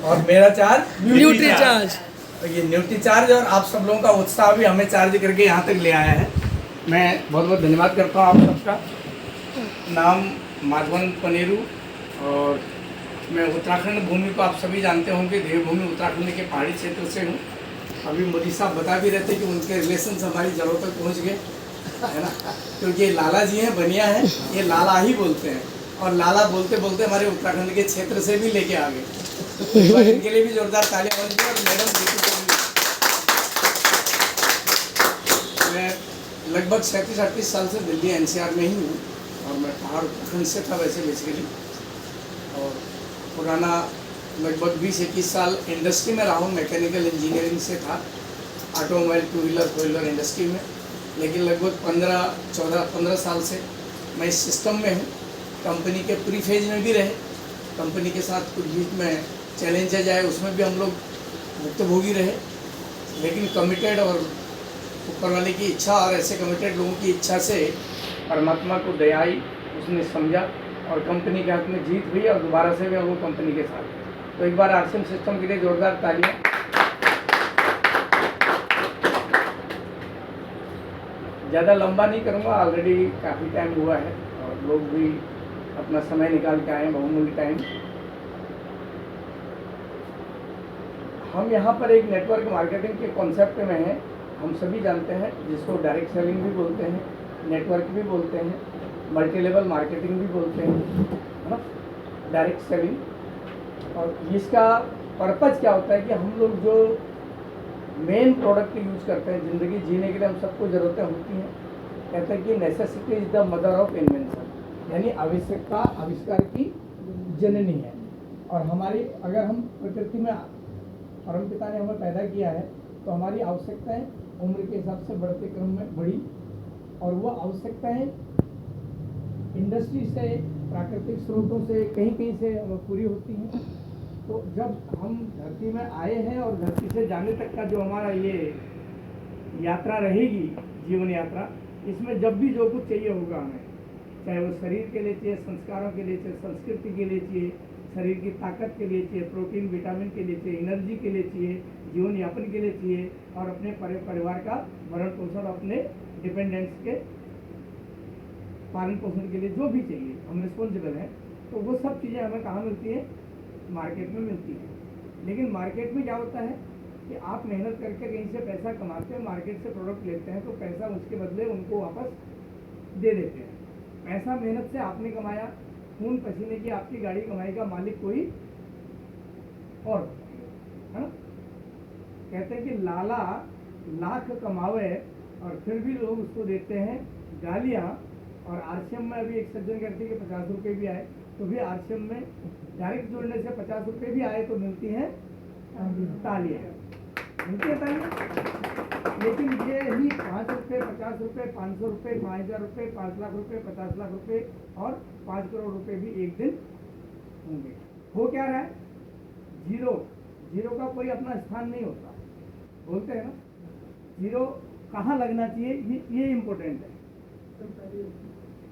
और मेरा charge nutri charge. ये न्यूट्री चार्ज और आप सब लोगों का उत्साह भी हमें चार्ज करके यहाँ तक ले आया है। मैं बहुत बहुत धन्यवाद करता हूँ आप सबका। नाम माधवन पनेरू और मैं उत्तराखंड भूमि को आप सभी जानते होंगे, देवभूमि उत्तराखंड के पहाड़ी क्षेत्र से हूँ। अभी मोदी साहब बता भी रहते कि उनके रिलेशन हमारी जड़ों तक पहुँच गए, है ना, क्योंकि ये लाला जी हैं, बनिया हैं, ये लाला ही बोलते हैं और लाला बोलते बोलते हमारे उत्तराखंड के क्षेत्र से भी लेके आ गए। तो इनके लिए भी जोरदार तालियां होनी चाहिए। और मैडम दीपू को भी, मैं लगभग 37-38 साल से दिल्ली एनसीआर में ही हूँ और मैं पहाड़ उत्तराखंड से था वैसे बेसिकली, और पुराना लगभग 20-21 साल इंडस्ट्री में रहा हूँ। मैकेनिकल इंजीनियरिंग से था, automobile, two wheeler, four wheeler industry में। लेकिन लगभग 15 साल से मैं इस सिस्टम में हूँ। कंपनी के प्री फेज में भी रहे, कंपनी के साथ कुछ बीच में चैलेंजेज आए उसमें भी हम लोग भुक्तभोगी रहे, लेकिन कमिटेड और ऊपर वाले की इच्छा और ऐसे कमिटेड लोगों की इच्छा से परमात्मा को दया आई, उसने समझा और कंपनी के हाथ में जीत हुई और दोबारा से भी वो कंपनी के साथ। तो एक बार आरसीएम सिस्टम के लिए जोरदार तालियां। ज़्यादा लंबा नहीं करूँगा, ऑलरेडी काफ़ी टाइम हुआ है और लोग भी अपना समय निकाल के आए हैं, बहुमूल्य टाइम। हम यहाँ पर एक नेटवर्क मार्केटिंग के कॉन्सेप्ट में हैं। हम सभी जानते हैं जिसको डायरेक्ट सेलिंग भी बोलते हैं, नेटवर्क भी बोलते हैं, मल्टी लेवल मार्केटिंग भी बोलते हैं, है ना, डायरेक्ट सेलिंग। और इसका पर्पज़ क्या होता है कि हम लोग जो मेन प्रोडक्ट यूज़ करते हैं, ज़िंदगी जीने के लिए हम सबको ज़रूरतें होती हैं। कहते हैं कि necessity is the mother of invention, यानी आवश्यकता आविष्कार की जननी है। और हमारी, अगर हम प्रकृति में परमपिता ने हमें पैदा किया है तो हमारी आवश्यकताएं उम्र के हिसाब से बढ़ते क्रम में बढ़ी, और वो आवश्यकताएं इंडस्ट्री से, प्राकृतिक स्रोतों से, कहीं कहीं से पूरी होती हैं। तो जब हम धरती में आए हैं और धरती से जाने तक का जो हमारा ये यात्रा रहेगी, जीवन यात्रा, इसमें जब भी जो कुछ चाहिए होगा हमें, चाहे वो शरीर के लिए चाहिए, संस्कारों के लिए चाहिए, संस्कृति के लिए चाहिए, शरीर की ताकत के लिए चाहिए, प्रोटीन विटामिन के लिए चाहिए, एनर्जी के लिए चाहिए, जीवन यापन के लिए चाहिए, और अपने परिवार का भरण पोषण, अपने डिपेंडेंट्स के पालन पोषण के लिए जो भी चाहिए, हम रिस्पॉन्सिबल हैं। तो वो सब चीज़ें हमें कहाँ मिलती है? मार्केट में मिलती है। लेकिन मार्केट में क्या होता है कि आप मेहनत करके कहीं से पैसा कमाते हैं, मार्केट से प्रोडक्ट लेते हैं, तो पैसा उसके बदले उनको वापस दे देते हैं। पैसा मेहनत से आपने कमाया, खून पसीने की आपकी गाड़ी कमाई का मालिक कोई और, है ना। कहते हैं कि लाला लाख कमावे और फिर भी लोग उसको देते हैं गालियाँ। और आरसीएम में अभी एक सज्जन कहते हैं कि 50 रुपये भी आए तो भी आरसीएम में डायरेक्ट जोड़ने से 50 रुपये भी आए तो मिलती हैं तालियाँ, मिलती है तालियाँ। लेकिन ये ही 5 रुपये, 50 रुपये, 500 रुपये, 5000 रुपये, 5 लाख रुपये, 50 लाख रुपये और 5 करोड़ रुपये भी एक दिन होंगे। हो क्या रहा है? जीरो। जीरो का कोई अपना स्थान नहीं होता, बोलते हैं ना। जीरो कहाँ लगना चाहिए, ये इम्पोर्टेंट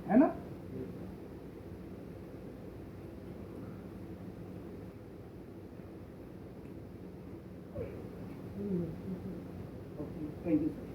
है ना। Thank you sir.